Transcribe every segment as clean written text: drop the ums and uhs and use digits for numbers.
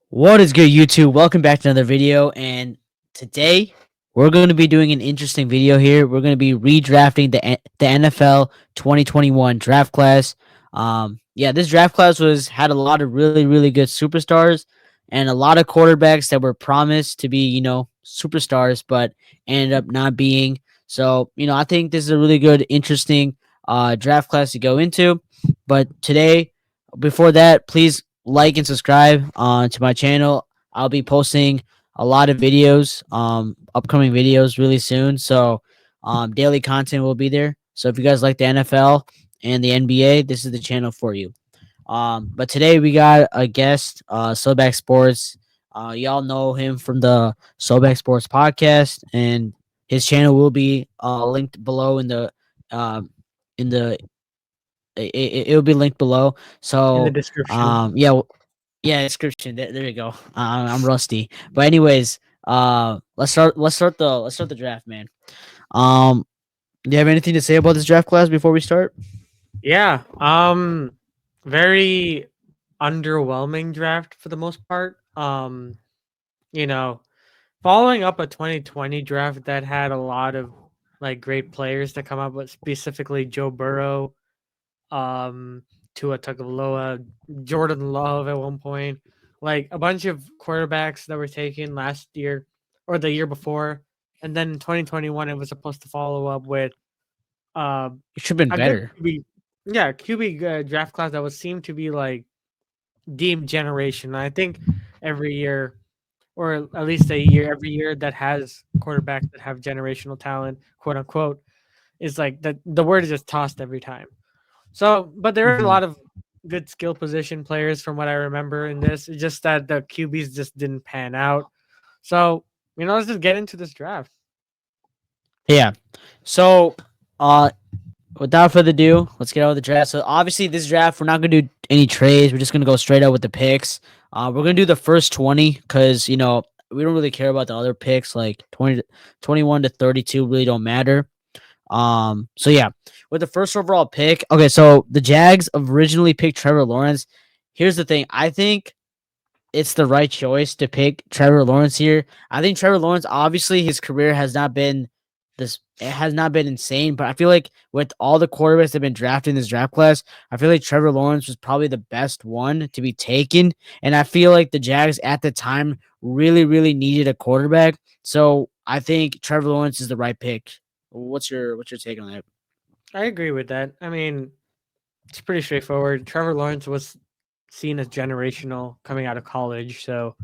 What is good, YouTube? Welcome back to another video. And today we're going to be doing an interesting video here. We're going to be redrafting the NFL 2021 draft class. This draft class had a lot of really good superstars and a lot of quarterbacks that were promised to be superstars, but ended up not being. So I think this is a really good, interesting draft class to go into. But today, before that, please like and subscribe to my channel. I'll be posting a lot of videos, upcoming videos really soon. So daily content will be there. So if you guys like the NFL and the NBA, this is the channel for you. But today we got a guest, Soback Sports. Y'all know him from the Soback Sports podcast, and his channel will be linked below in the it'll be linked below. In the So description. yeah, description. There you go. I'm rusty, but anyways, let's start the draft, man. Um, do you have anything to say about this draft class before we start? Yeah. Very underwhelming draft for the most part. You know, following up a 2020 draft that had a lot of like great players to come up with, specifically Joe Burrow, Tua Tagovailoa, Jordan Love at one point, like a bunch of quarterbacks that were taken last year or the year before, and then in 2021 it was supposed to follow up with uh, It should have been a good better. QB draft class that would seem to be like deemed generation. I think every year, or at least every year that has quarterbacks that have generational talent, quote unquote, is like the word is just tossed every time. So, but there are a Hmm. lot of good skill position players from what I remember in this. It's just that the QBs just didn't pan out. So, let's just get into this draft. Yeah. So, uh, without further ado, let's get out of the draft. So obviously, this draft we're not gonna do any trades. We're just gonna go straight out with the picks. We're gonna do the first 20 because we don't really care about the other picks. Like 21 to 32 really don't matter. So yeah, with the first overall pick. Okay, so the Jags originally picked Trevor Lawrence. Here's the thing. I think it's the right choice to pick Trevor Lawrence here. I think Trevor Lawrence, obviously, his career has not been it has not been insane, but I feel like with all the quarterbacks that have been drafted in this draft class, I feel like Trevor Lawrence was probably the best one to be taken. And I feel like the Jags at the time really needed a quarterback. So I think Trevor Lawrence is the right pick. What's your take on that? I agree with that. I mean, it's pretty straightforward. Trevor Lawrence was seen as generational coming out of college, so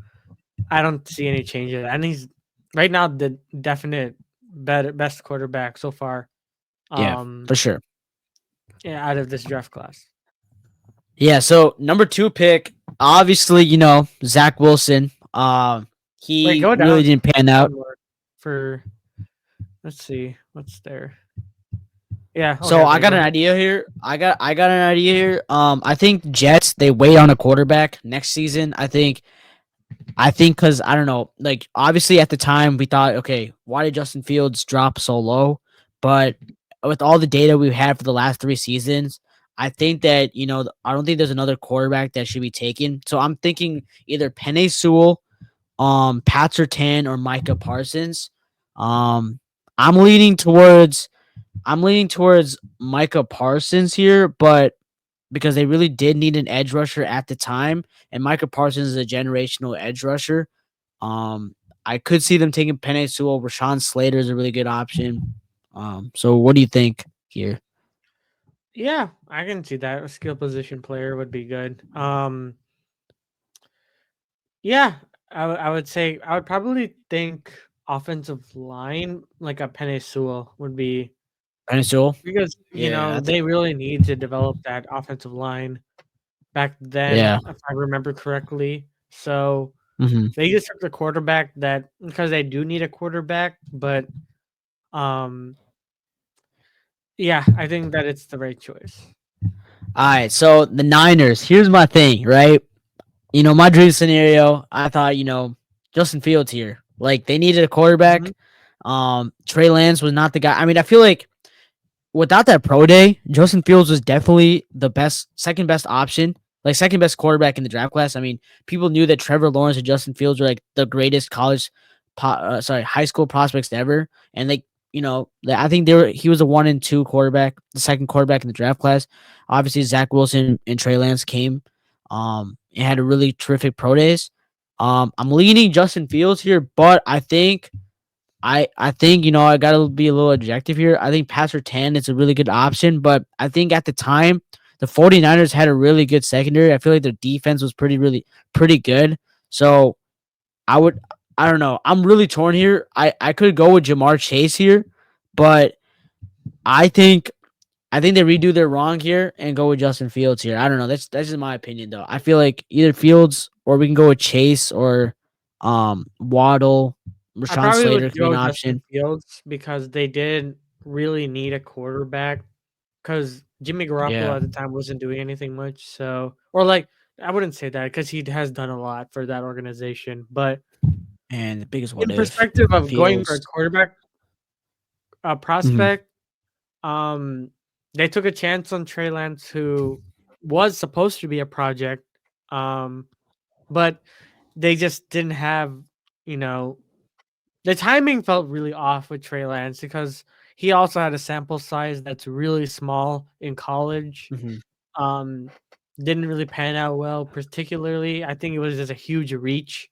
I don't see any changes. And he's right now the definite best quarterback so far. Yeah, Um, for sure. yeah, out of this draft class. Yeah, so number two pick, obviously, Zach Wilson. Wait, He go really down didn't pan out. more for. Let's see what's there. Yeah. Okay. So I Okay. got Go an ahead. idea here. I got an idea here. I think Jets they wait on a quarterback next season. I think because I don't know, like obviously at the time we thought, okay, why did Justin Fields drop so low? But with all the data we've had for the last 3 seasons, I think that I don't think there's another quarterback that should be taken. So I'm thinking either Penei Sewell, Pat Surtain, or Micah Parsons. Um, I'm leaning towards Micah Parsons here, but because they really did need an edge rusher at the time, and Micah Parsons is a generational edge rusher. Um, I could see them taking Penei Sewell. Rashawn Slater is a really good option. So what do you think here? Yeah, I can see that. A skill position player would be good. Yeah, I would say I would probably think offensive line like a Penny Sewell would be Penei Sewell? because Yeah, they really need to develop that offensive line back then, yeah. if I remember correctly. So Hmm. they just took the quarterback that because they do need a quarterback, but um, yeah, I think that it's the right choice. All right. So the Niners. Here's my thing, right? My dream scenario. I thought, Justin Fields here. Like they needed a Mhm. quarterback. Trey Lance was not the guy. I mean, I feel like without that pro day, Justin Fields was definitely the second best option like second best quarterback in the draft class. I mean, people knew that Trevor Lawrence and Justin Fields were like the greatest high school prospects ever, and like I think they were. He was a 1 and 2 quarterback, the second quarterback in the draft class. Obviously, Zach Wilson and Trey Lance came, and had a really terrific pro days. I'm leaning Justin Fields here, but I think I gotta be a little objective here. I think Pastor 10 is a really good option, but I think at the time the 49ers had a really good secondary. I feel like their defense was pretty good. So I would I don't know. I'm really torn here. I could go with Jamar Chase here, but I think I think they redo their wrong here and go with Justin Fields here. I don't know. That's just my opinion though. I feel like either Fields or we can go with Chase or Waddle. I Rashawn probably Slater would could be an go Justin option Fields because they didn't really need a quarterback because Jimmy Garoppolo Yeah. at the time wasn't doing anything much. So, or like, I wouldn't say that because he has done a lot for that organization. But And the biggest what in if perspective of going for a Fields. quarterback Mhm. prospect, um, they took a chance on Trey Lance, who was supposed to be a project, um, but they just didn't have, you know, the timing felt really off with Trey Lance because he also had a sample size that's really small in college. Mhm. Um, didn't really pan out well, particularly. I think it was just a huge reach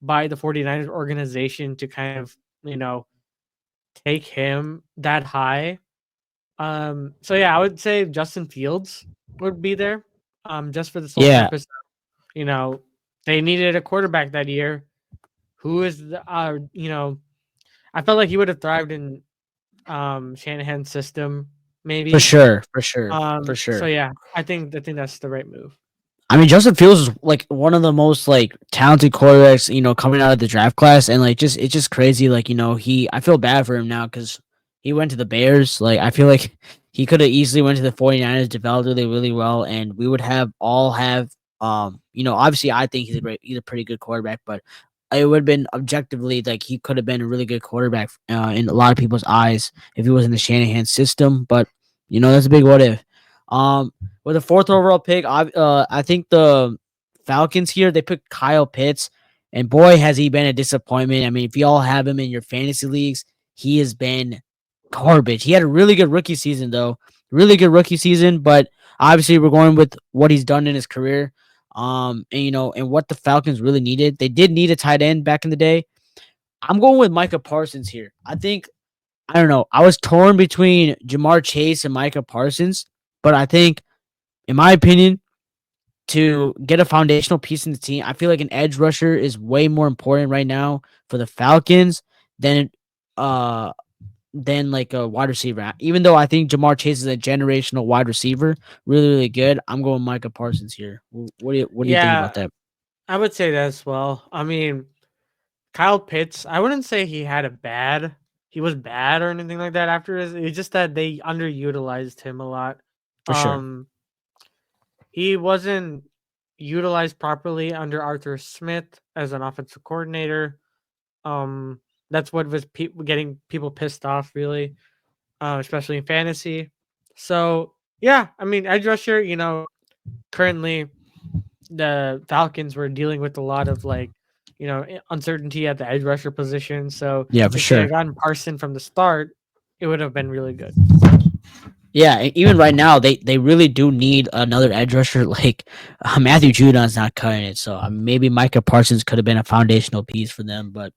by the 49ers organization to kind of, you know, take him that high. So yeah, I would say Justin Fields would be there. Just for the sole Yeah, purpose of, they needed a quarterback that year. Who is I felt like he would have thrived in Shanahan's system, for maybe. sure, for sure, for So sure. yeah, I think that's the right move. I mean, Justin Fields is like one of the most like talented quarterbacks, coming out of the draft class, and like it's just crazy. Like I feel bad for him now because he went to the Bears. Like I feel like he could have easily went to the 49ers, developed really well, and we would have obviously I think he's a pretty good quarterback, but it would have been objectively like he could have been a really good quarterback in a lot of people's eyes if he was in the Shanahan system. But that's a big what if. With the fourth overall pick, I think the Falcons here they picked Kyle Pitts, and boy has he been a disappointment. I mean, if you all have him in your fantasy leagues, he has been garbage. He had a really good rookie season though, really good rookie season, but obviously we're going with what he's done in his career. And what the Falcons really needed. They did need a tight end back in the day. I'm going with Micah Parsons here. I don't know. I was torn between Jamar Chase and Micah Parsons, but I think, in my opinion, to get a foundational piece in the team, I feel like an edge rusher is way more important right now for the Falcons than uh than like a wide receiver. Even though I think Jamar Chase is a generational wide receiver, really good. I'm going Micah Parsons here. What do you think about Yeah, that? I would say that as well. I mean, Kyle Pitts, I wouldn't say he was bad or anything like that after his. It's just that they underutilized him a lot. For sure. Um, he wasn't utilized properly under Arthur Smith as an offensive coordinator. Um, that's what was getting people pissed off, really, especially in fantasy. So yeah, I mean, edge rusher. Currently the Falcons were dealing with a lot of uncertainty at the edge rusher position. So Yeah, for if they had sure. gotten Parson from the start, it would have been really good. Yeah, even right now, they really do need another edge rusher. Like Matthew Judon's not cutting it, so maybe Micah Parsons could have been a foundational piece for them. But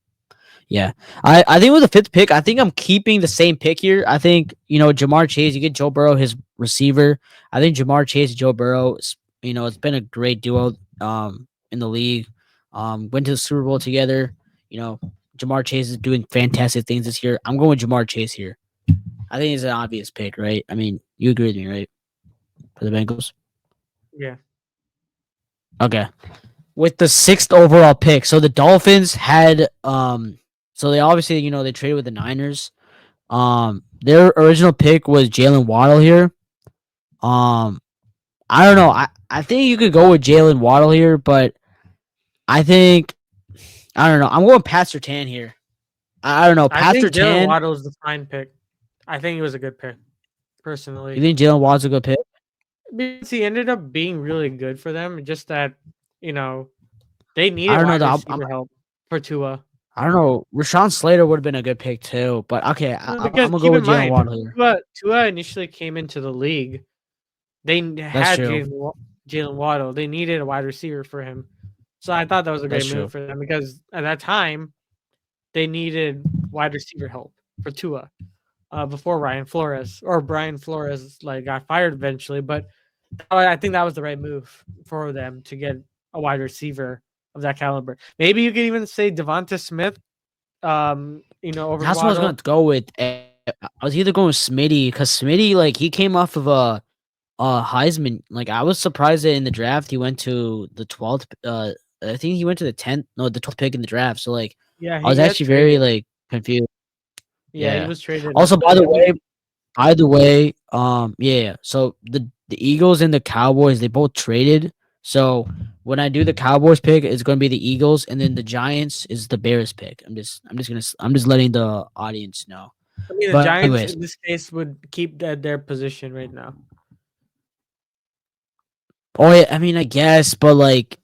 yeah, I think with the fifth pick, I think I'm keeping the same pick here. I think Jamar Chase, you get Joe Burrow, his receiver. I think Jamar Chase and Joe Burrow, it's been a great duo in the league. Went to the Super Bowl together. You know, Jamar Chase is doing fantastic things this year. I'm going with Jamar Chase here. I think it's an obvious pick, right? I mean, you agree with me, right? For the Bengals. Yeah. Okay. With the sixth overall pick, so the Dolphins had so they obviously they traded with the Niners. Their original pick was Jalen Waddle here. Um, I don't know. I think you could go with Jalen Waddle here, but I think I don't know. I'm going Pastor Tan here. I don't know. I Pastor think Jalen Tan. Waddle is the fine pick. I think he was a good pick, You personally. think Jalen Waddle's a good pick? because he ended up being really good for them. Just that, you know, they I needed don't know wide though. receiver help for Tua. I don't know. Rashawn Slater would have been a good pick too, but okay, I'm Because gonna go keep in with Jalen mind, Waddle here. Tua initially came into the league. They That's had true. Jalen Waddle. They needed a wide receiver for him. So I thought that was a That's great move true. for them because at that time they needed wide receiver help for Tua. Before Ryan Flores or Brian Flores like got fired eventually, but I think that was the right move for them to get a wide receiver of that caliber. Maybe you could even say Devonta Smith, over That's what I was Waddle. gonna go with. I was either going with Smitty because Smitty, like, he came off of a Heisman. Like, I was surprised that in the draft he went to the 12th. I think he went to the 10th, no, the 12th pick in the draft. So like, Yeah, I was he got actually very traded. like confused. Yeah, he Yeah. was traded Also, by the early. I mean, way, yeah. So the Eagles and the Cowboys, they both traded. So when I do the Cowboys pick, it's going to be the Eagles, and then the Giants is the Bears pick. I'm just letting the audience know. the But Giants anyways, in this case would keep their position right now oh yeah, I mean I guess, but like,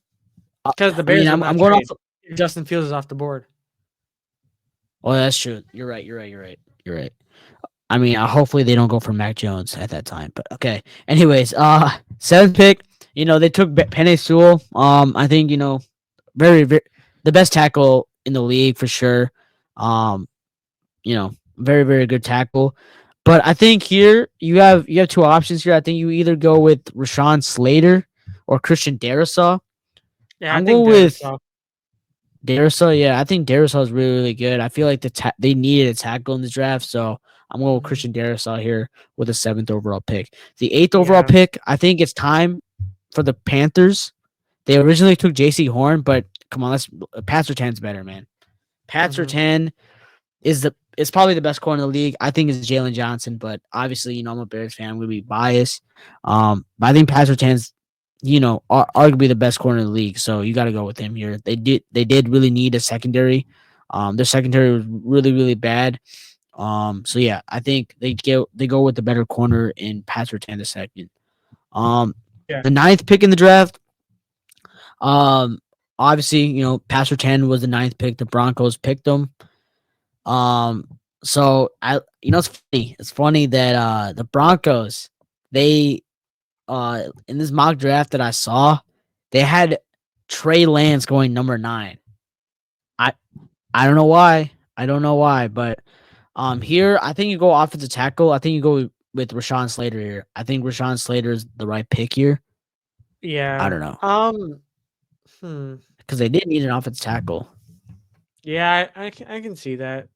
because the I mean Bears would not I'm going off. trade if Justin Fields is off the board. Oh, that's true. You're right. You're right. I mean, hopefully they don't go for Mac Jones at that time. But okay. Anyways, seventh pick. They took Penny Sewell. I think very the best tackle in the league for sure. Um, very very good tackle. But I think here you have two options here. I think you either go with Rashawn Slater or Christian Darrisaw. Yeah, I I'm think going with Darisaw. Darrisaw. Yeah, I think Darrisaw is really really good. I feel like they needed a tackle in the draft, so I'm going with Mhm. Christian Darrisaw here with a seventh overall pick. The eighth overall Yeah. pick, I think it's time for the Panthers. They originally took J.C. Horn, but come on, let's Pat Surtain's better, man. Pat Hmm. Surtain is probably the best corner in the league. I think it's Jalen Johnson, but obviously, I'm a Bears fan. I'm gonna be biased. But I think Pat Surtain's, arguably the best corner in the league. So you got to go with him here. They did really need a secondary. Their secondary was really really bad. So yeah, I think they go with the better corner in Pat Surtain the second. Um, Yeah. the ninth pick in the draft. Um, Obviously, Pat Surtain was the ninth pick. The Broncos picked him. Um, so it's funny. It's funny that the Broncos, they in this mock draft that I saw, they had Trey Lance going number 9. I I don't know why. I don't know why, but here I think you go offensive tackle. I think you go with Rashawn Slater here. I think Rashawn Slater is the right pick here. I Yeah. don't know Hmm. because they did need an offensive tackle. Yeah, I can see that.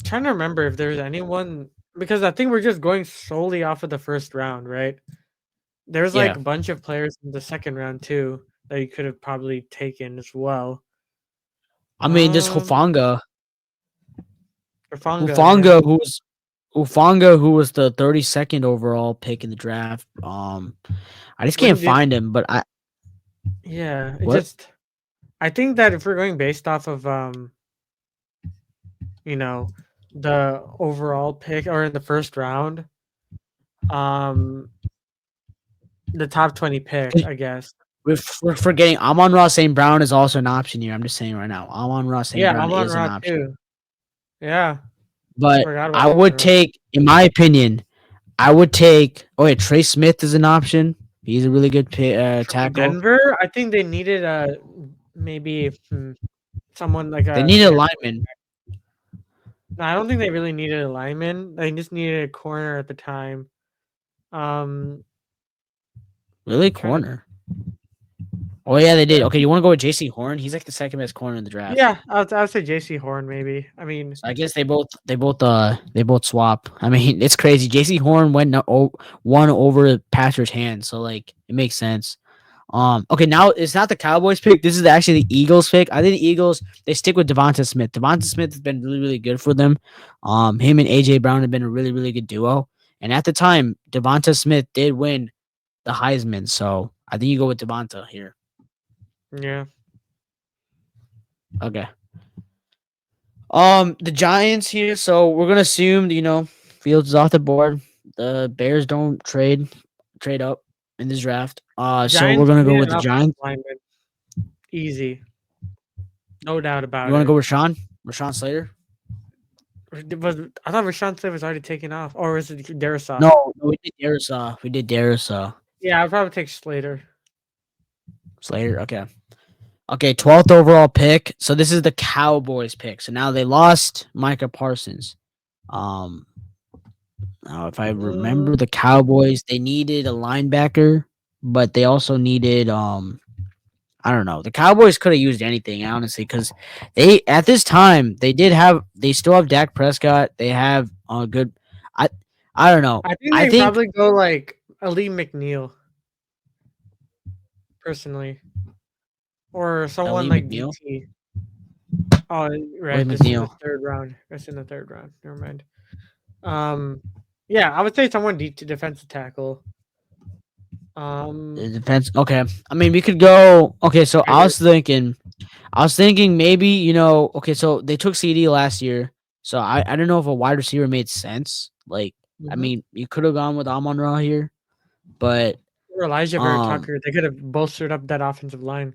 Trying to remember if there's anyone because I think we're just going solely off of the first round, right? There's like Yeah, a bunch of players in the second round too that you could have probably taken as well. I mean this Um, Rafanga, yeah. Hufanga, who was the 32nd overall pick in the draft. I just can't When did find him, but yeah, it what? just I think that if we're going based off of you know, the overall pick or in the first round, um the top 20 pick, I guess. We're forgetting Amon-Ra St. Brown is also an option here. I'm just saying right now. Amon-Ra St. Yeah, Brown I'm on is an Ra option. too. Yeah, But forgot about I would Amon-Ra. take, in my opinion, I would take. Oh wait, Trey Smith is an option. He's a really good From tackle. Denver, I think they needed a maybe someone like They a need a stand. lineman, No, I don't think they really needed a lineman. They just needed a corner at the time. Um, really trying to corner. Oh yeah, they did. yeah, Okay, you want to go with J.C. Horn? He's like the second best corner in the draft. yeah. I'll say J.C. Horn maybe. I mean, So I guess they both swap. I mean, it's crazy. J.C. Horn won over Patrick's hand, so like it makes sense. Okay, now it's not the Cowboys pick. This is actually the Eagles pick. I think the Eagles they stick with Devonta Smith. Devonta Smith has been really, really good for them. Him and AJ Brown have been a really, really good duo. And at the time, Devonta Smith did win the Heisman. So I think you go with Devonta here. yeah, Okay. The Giants here. So we're gonna assume Fields is off the board. The Bears don't trade up in this draft. So we're Giants gonna go need with an the offensive Giants. lineman. Easy, no doubt You about want to it. go Rashawn Slater? Was I thought Rashawn Slater was already taken off, or was it Darisaw? No, we did Darisaw. We did Darisaw. Yeah, I'd probably take Slater. Slater. Okay. Okay. 12th overall pick. So this is the Cowboys pick. So now they lost Micah Parsons. Um. Now, if I remember, Mm, the Cowboys they needed a linebacker, but they also needed I don't know. The Cowboys could have used anything, honestly, because they at this time they still have Dak Prescott. They have a good. I I don't know. I think I they think probably go like Ali McNeil personally, or someone Ellie like McNeil. DT. Oh, Willie right. This is the McNeil. third round. That's in the third round. Never mind. Um, yeah, I would say someone DT defensive tackle. The Um, defense. Okay. I mean, we could go. Okay, so I either. was thinking. I was thinking maybe Okay, so they took CD last year, so I don't know if a wide receiver made sense. Like, I Mhm. mean, you could have gone with Amon Ra here, but Or Elijah Vera um, Tucker. They could have bolstered up that offensive line.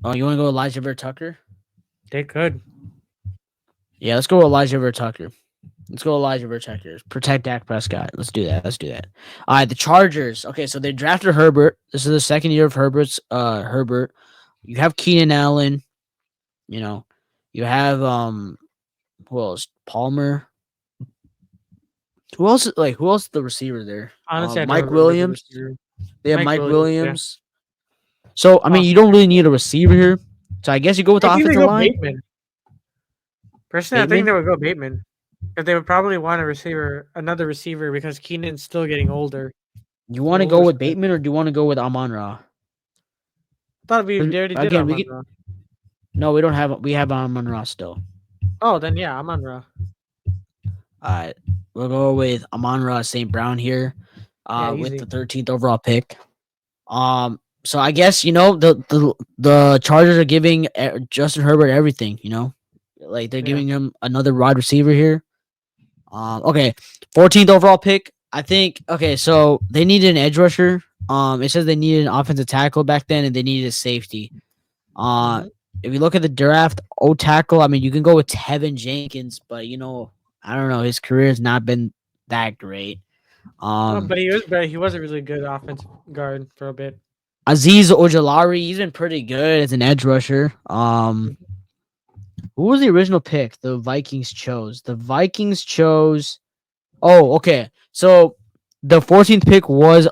oh, you want to go Elijah Ver Tucker? They could. Yeah, let's go Elijah Ver Tucker. Let's go Elijah Ver Tucker. Protect Dak Prescott. Let's do that. Let's do that. All right, the Chargers. Okay, so they drafted Herbert. This is the second year of Herbert. You have Keenan Allen. You know, you have who else? Palmer. Who else? Like who else? Is the receiver there. Honestly, I don't Mike remember the Williams. receiver. They have Mike Mike Williams. Yeah, Williams. So I mean, you Austin don't really need Eckler. a receiver here. So I guess you go with I the think they offensive go line. Bateman. Personally, I think they Bateman. would go Bateman because they would probably want a receiver, another receiver, because Keenan's still getting older, You an want to go older with side. Bateman or do you want to go with Amon Ra? I thought they 'Cause already did again, we Amon could. Ra. No, we don't have. We have Amon Ra still. Oh, then yeah, Amon Ra. All right, we'll go with Amon Ra St. Brown here, Yeah, with the easy. 13th overall pick. So I guess the Chargers are giving Justin Herbert everything. Like they're Yeah. giving him another wide receiver here. Okay, 14th overall pick. I think. Okay, so they needed an edge rusher. It says they needed an offensive tackle back then, and they needed a safety. Uh, Hmm. if you look at the draft, O tackle. I mean, you can go with Tevin Jenkins, but I don't know. His career has not been that great. No, Um, but he was a really good offensive guard for a bit. Aziz Ojolari, he's been pretty good as an edge rusher. Mhm. Who was the original pick the Vikings chose? The Vikings chose. Oh, okay. So the 14th pick was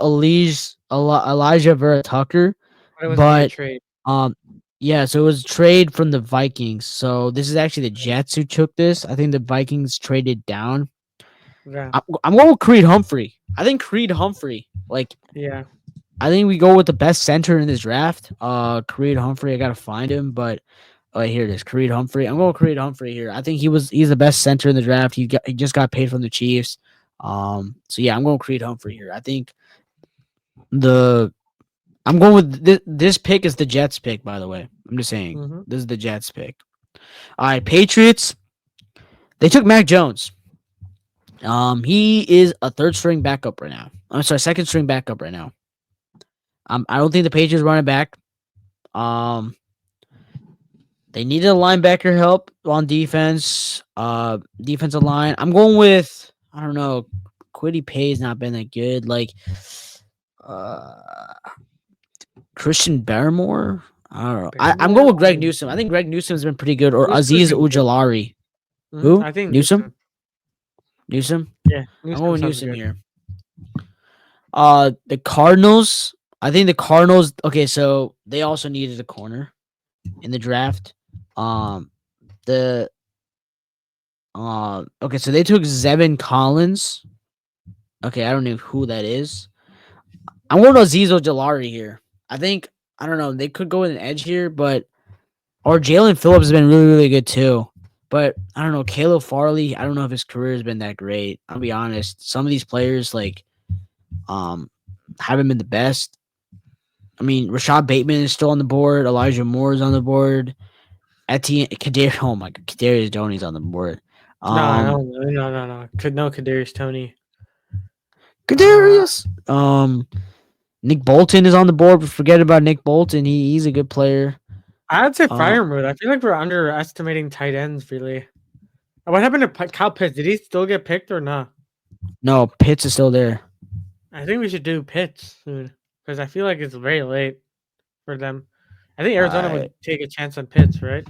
Elijah Vera Tucker, But it was via but trade. um, yeah. So it was trade from the Vikings. So this is actually the Right. Jets who took this. I think the Vikings traded down. Yeah. I'm going with Creed Humphrey. I think Creed Humphrey. Like Yeah. I think we go with the best center in this draft. Creed Humphrey. I gotta find him, but here it is. Creed Humphrey. I'm going with Creed Humphrey here. I think he's the best center in the draft. He just got paid from the Chiefs. So yeah, I'm going with Creed Humphrey here. I think the I'm going with this pick is the Jets pick, by the way. I'm just saying Hmm. this is the Jets pick. All right, Patriots. They took Mac Jones. He is a third string backup right now. I'm sorry, second string backup right now. I don't think the Patriots running back. Um, they needed a linebacker help on defense. Defensive line. I'm going with I don't know. Quiddy Pay's not been that good. Like, uh, Christian Barrymore. I don't know. I'm going Barrymore. with Greg Newsom. I think Greg Newsom's been pretty good. Or Newsom's Aziz been good. Ujulari. Hmm. Who? I think Newsom. Newsom. Newsom. Yeah, I'm going Newsom with sounds Newsom good. here. The Cardinals. I think the Cardinals. Okay, so they also needed a corner in the draft. Um, the Okay, so they took Zevin Collins. Okay, I don't know who that is. I'm going to Aziz Ojolari here. I think I don't know. They could go with an edge here, but or Jalen Phillips has been really really good too. But I don't know. Caleb Farley. I don't know if his career has been that great. I'll be honest. Some of these players um haven't been the best. I mean, Rashad Bateman is still on the board. Elijah Moore is on the board. Etienne Kader. Oh my God, Kadarius Toney's on the board. No, Um, no, no, no, no. Could no Kadarius Tony. Uh, Kadarius. Nick Bolton is on the board, but forget about Nick Bolton. He's a good player. I'd say Uh, Fryermuth. I feel like we're underestimating tight ends. Really. What happened to Kyle Pitts? Did he still get picked or not? no, Pitts is still there. I think we should do Pitts soon because I feel like it's very late for them. I think Arizona I would take a chance on Pitts, right?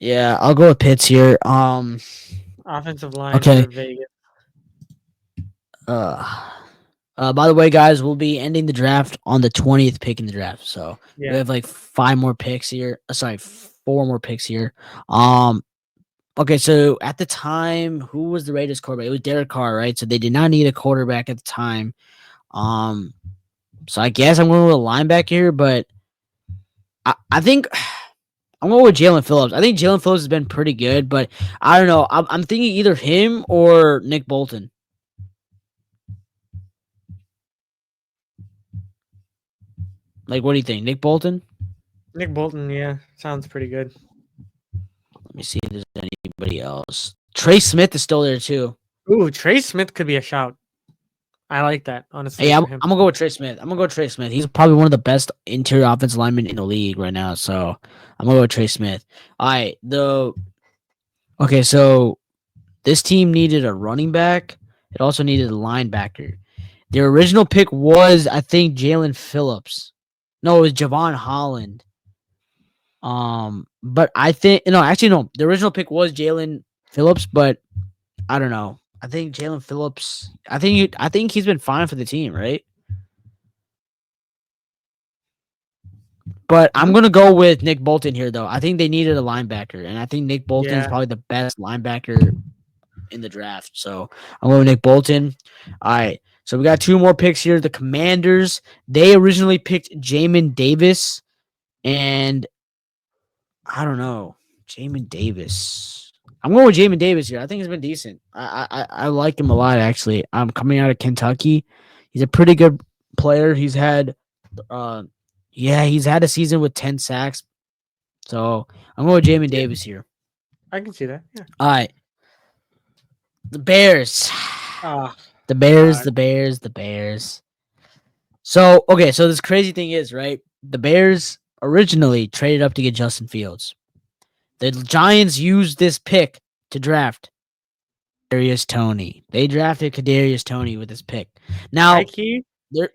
Yeah, I'll go with Pitts here. Offensive line Okay. for Vegas. Uh, by the way, guys, we'll be ending the draft on the 20th pick in the draft. So we Yeah. have like five more picks here. Sorry, four more picks here. Um, okay, so at the time, who was the Raiders quarterback? It was Derek Carr, right? So they did not need a quarterback at the time. Um, so I guess I'm going with a linebacker here, but I think I'm going with Jalen Phillips. I think Jalen Phillips has been pretty good, but I don't know. I'm thinking either him or Nick Bolton. Like, what do you think, Nick Bolton? Nick Bolton, yeah, sounds pretty good. Let me see if there's anybody else. Trey Smith is still there too. Ooh, Trey Smith could be a shout. I like that, honestly, Hey, for him. I'm gonna go with Trey Smith. I'm gonna go with Trey Smith. He's probably one of the best interior offensive linemen in the league right now. So I'm gonna go with Trey Smith. All right, okay. So this team needed a running back. It also needed a linebacker. Their original pick was, I think, Jalen Phillips. No, it was Javon Holland. But I think no, actually no. The original pick was Jalen Phillips, but I don't know. I think Jalen Phillips. I think he's been fine for the team, right? But I'm Hmm? gonna go with Nick Bolton here, though. I think they needed a linebacker, and I think Nick Bolton is Yeah, probably the best linebacker in the draft. So I'm going with Nick Bolton. All right. So we got two more picks here. The Commanders. They originally picked Jamin Davis, and I don't know, Jamin Davis. I'm going with Jamin Davis here. I think he's been decent. I like him a lot actually. I'm coming out of Kentucky. He's a pretty good player. Uh he's had a season with 10 sacks. So I'm going with Jamin yeah, Davis here. I can see that. Yeah. All right. The Bears. Oh The Bears, God, the Bears, the Bears. So okay, so this crazy thing is, right? The Bears originally traded up to get Justin Fields. The Giants used this pick to draft Kadarius Toney. They drafted Kadarius Toney with this pick. high Now, key. they're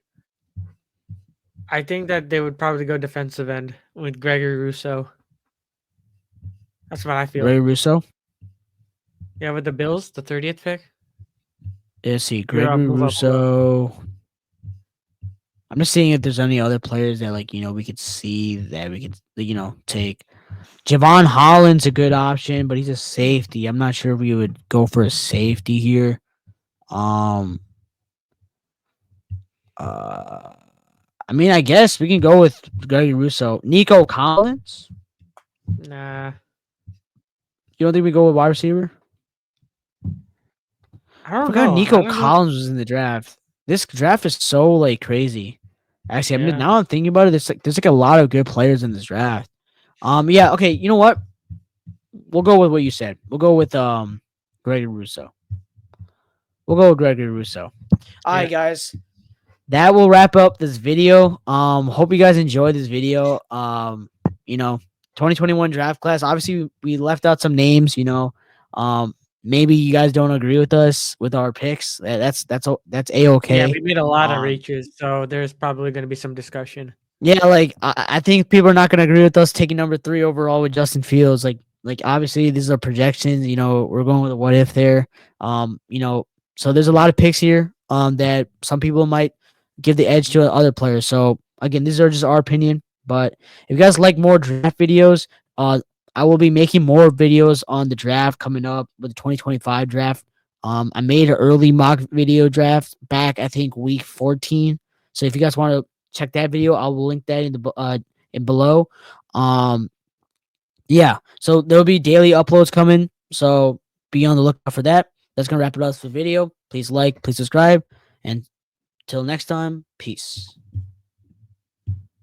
I think that they would probably go defensive end with Gregory Rousseau. That's what I feel. Ray Russo. Yeah, with the Bills, the 30th pick. Let's see, You're Gregory move up a little. Russo. I'm just seeing if there's any other players that we could see that we could take. Javon Holland's a good option, but he's a safety. I'm not sure if we would go for a safety here. Um uh I mean, I guess we can go with Gregory Russo. Nico Collins. Nah, You don't think we go with wide receiver? I I don't forgot know. I Nico don't know. Collins was in the draft. This draft is so like crazy. Actually, Yeah, now I'm thinking about it. There's like a lot of good players in this draft. Yeah. Okay. You know what? We'll go with what you said. We'll go with Gregory Russo. We'll go with Gregory Russo. All yeah, right, guys. That will wrap up this video. Hope you guys enjoyed this video. You know, 2021 draft class. Obviously, we left out some names. Um, maybe you guys don't agree with us with our picks. That's a yeah. okay. We made a lot of Um, reaches, so there's probably going to be some discussion. yeah, like I think people are not gonna agree with us taking number 3 overall with Justin Fields. Like obviously these are projections. We're going with a what if there. So there's a lot of picks here. That some people might give the edge to other players. So again, these are just our opinion. But if you guys like more draft videos, uh, I will be making more videos on the draft coming up with the 2025 draft. I made an early mock video draft back I think week 14. So if you guys want to check that video, I will link that in below. Um, yeah. So there'll be daily uploads coming. So be on the lookout for that. That's gonna wrap it up for the video. Please like, please subscribe, and till next time, peace.